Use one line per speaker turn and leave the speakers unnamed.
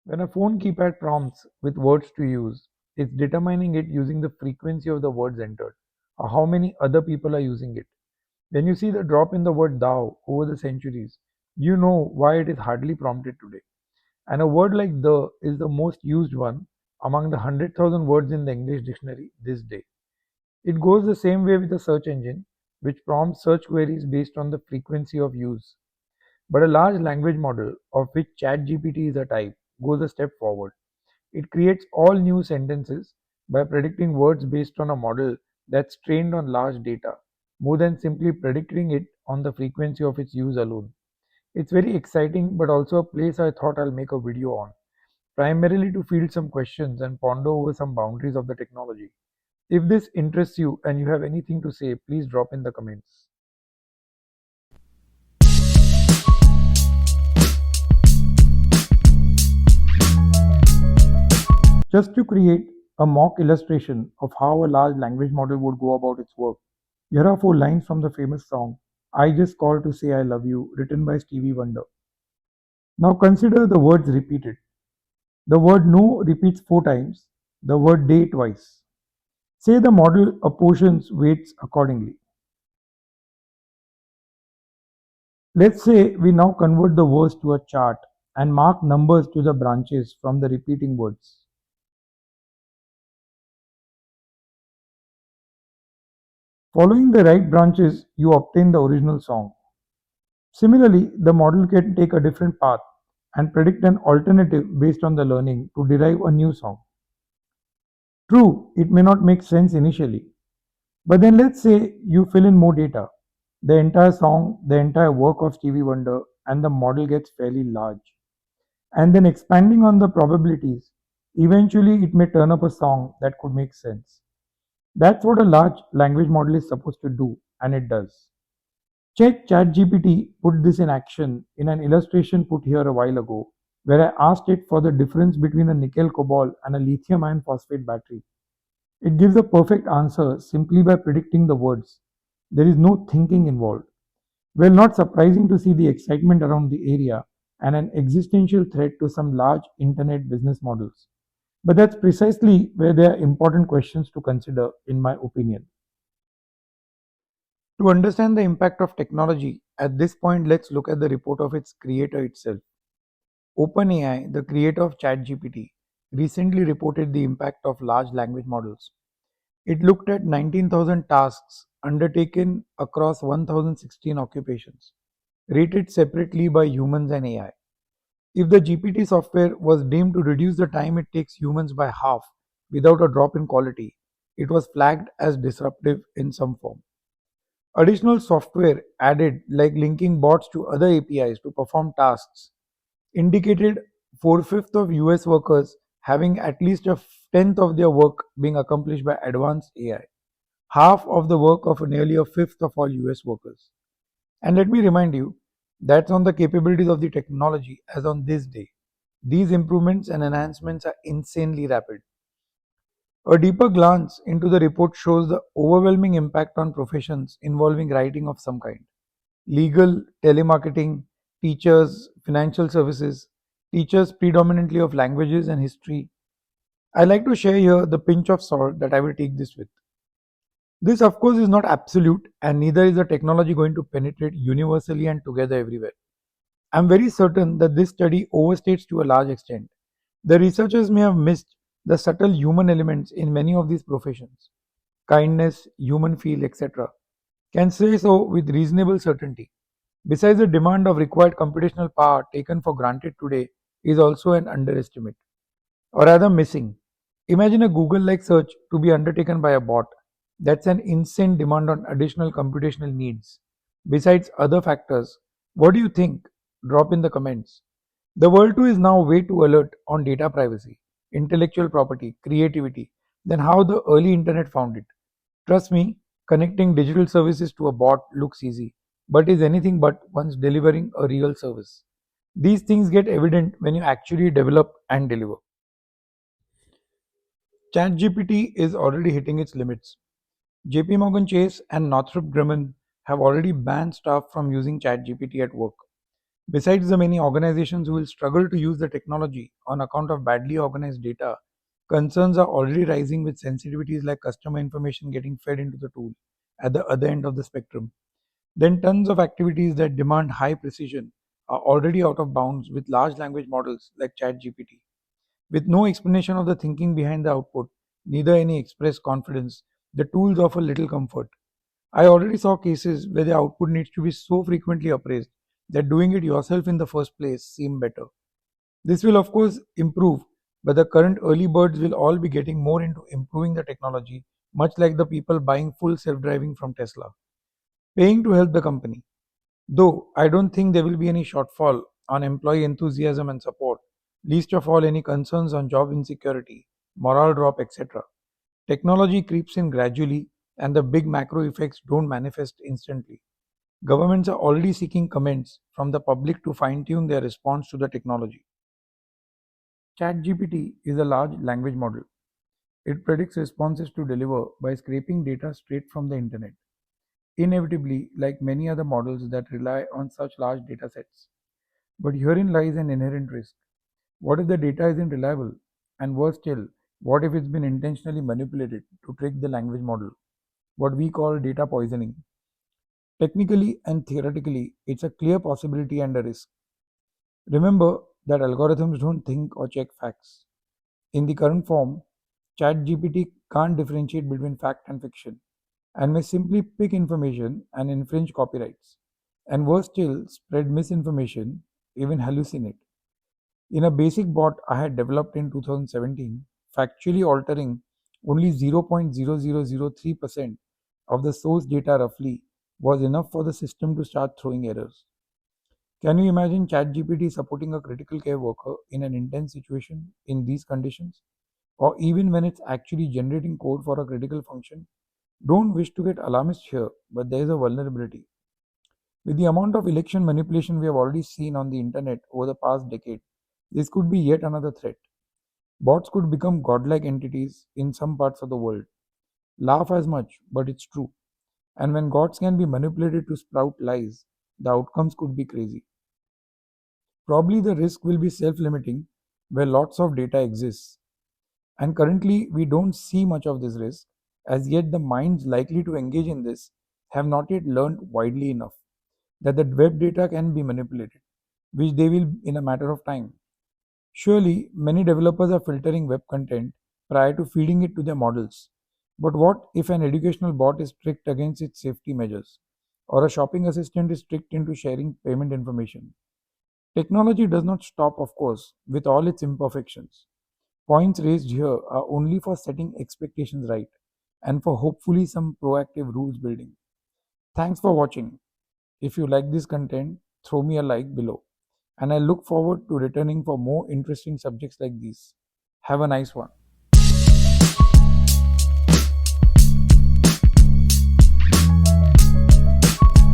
When a phone keypad prompts with words to use, it's determining it using the frequency of the words entered, or how many other people are using it. When you see the drop in the word thou over the centuries, you know why it is hardly prompted today. And a word like the is the most used one among the 100,000 words in the English dictionary this day. It goes the same way with a search engine, which prompts search queries based on the frequency of use. But a large language model, of which ChatGPT is a type, goes a step forward. It creates all new sentences by predicting words based on a model that's trained on large data, more than simply predicting it on the frequency of its use alone. It's very exciting, but also a place I thought I'll make a video on, primarily to field some questions and ponder over some boundaries of the technology. If this interests you and you have anything to say, please drop in the comments. Just to create a mock illustration of how a large language model would go about its work, here are four lines from the famous song, I Just Called to Say I Love You, written by Stevie Wonder. Now consider the words repeated. The word no repeats four times, the word day twice. Say the model apportions weights accordingly. Let's say we now convert the verse to a chart and mark numbers to the branches from the repeating words. Following the right branches, you obtain the original song. Similarly, the model can take a different path and predict an alternative based on the learning to derive a new song. True, it may not make sense initially, but then let's say you fill in more data. The entire song, the entire work of Stevie Wonder, and the model gets fairly large. And then expanding on the probabilities, eventually it may turn up a song that could make sense. That's what a large language model is supposed to do, and it does. ChatGPT put this in action in an illustration put here a while ago, where I asked it for the difference between a nickel cobalt and a lithium iron phosphate battery. It gives a perfect answer simply by predicting the words. There is no thinking involved. Well, not surprising to see the excitement around the area and an existential threat to some large internet business models. But that's precisely where there are important questions to consider, in my opinion. To understand the impact of technology, at this point, let's look at the report of its creator itself. OpenAI, the creator of ChatGPT, recently reported the impact of large language models. It looked at 19,000 tasks undertaken across 1,016 occupations, rated separately by humans and AI. If the GPT software was deemed to reduce the time it takes humans by half without a drop in quality, it was flagged as disruptive in some form. Additional software added, like linking bots to other APIs to perform tasks, indicated 4/5 of US workers having at least a tenth of their work being accomplished by advanced AI, half of the work of nearly a fifth of all US workers. And let me remind you, that's on the capabilities of the technology as on this day. These improvements and enhancements are insanely rapid. A deeper glance into the report shows the overwhelming impact on professions involving writing of some kind: legal, telemarketing, teachers, financial services, teachers predominantly of languages and history. I like to share here the pinch of salt that I will take this with. This, of course, is not absolute, and neither is the technology going to penetrate universally and together everywhere. I'm very certain that this study overstates to a large extent. The researchers may have missed the subtle human elements in many of these professions. Kindness, human feel, etc. Can say so with reasonable certainty. Besides, the demand of required computational power taken for granted today is also an underestimate, or rather missing. Imagine a Google like search to be undertaken by a bot. That's an insane demand on additional computational needs. Besides other factors, what do you think? Drop in the comments. The world too is now way too alert on data privacy, intellectual property, creativity than how the early internet found it. Trust me, connecting digital services to a bot looks easy, but is anything but once delivering a real service. These things get evident when you actually develop and deliver. ChatGPT is already hitting its limits. JP Morgan Chase and Northrop Grumman have already banned staff from using ChatGPT at work. Besides the many organizations who will struggle to use the technology on account of badly organized data, concerns are already rising with sensitivities like customer information getting fed into the tool at the other end of the spectrum. Then tons of activities that demand high precision are already out of bounds with large language models like ChatGPT. With no explanation of the thinking behind the output, neither any express confidence, the tools offer little comfort. I already saw cases where the output needs to be so frequently appraised that doing it yourself in the first place seemed better. This will, of course, improve, but the current early birds will all be getting more into improving the technology, much like the people buying full self driving from Tesla, paying to help the company. Though I don't think there will be any shortfall on employee enthusiasm and support, least of all any concerns on job insecurity, morale drop, etc. Technology creeps in gradually, and the big macro effects don't manifest instantly. Governments are already seeking comments from the public to fine tune their response to the technology. ChatGPT is a large language model. It predicts responses to deliver by scraping data straight from the internet, inevitably, like many other models that rely on such large data sets. But herein lies an inherent risk. What if the data isn't reliable? And worse still, what if it's been intentionally manipulated to trick the language model? What we call data poisoning. Technically and theoretically, it's a clear possibility and a risk. Remember that algorithms don't think or check facts. In the current form, ChatGPT can't differentiate between fact and fiction and may simply pick information and infringe copyrights. And worse still, spread misinformation, even hallucinate. In a basic bot I had developed in 2017, factually altering only 0.0003% of the source data roughly was enough for the system to start throwing errors. Can you imagine ChatGPT supporting a critical care worker in an intense situation in these conditions? Or even when it's actually generating code for a critical function? Don't wish to get alarmist here, but there is a vulnerability. With the amount of election manipulation we have already seen on the internet over the past decade, this could be yet another threat. Bots could become godlike entities in some parts of the world. Laugh as much, but it's true. And when gods can be manipulated to sprout lies, the outcomes could be crazy. Probably the risk will be self limiting, where lots of data exists. And currently, we don't see much of this risk, as yet the minds likely to engage in this have not yet learned widely enough that the web data can be manipulated, which they will in a matter of time. Surely, many developers are filtering web content prior to feeding it to their models. But what if an educational bot is strict against its safety measures, or a shopping assistant is strict into sharing payment information? Technology does not stop, of course, with all its imperfections. Points raised here are only for setting expectations right and for hopefully some proactive rules building. Thanks for watching. If you like this content, throw me a like below. And I look forward to returning for more interesting subjects like these. Have a nice one.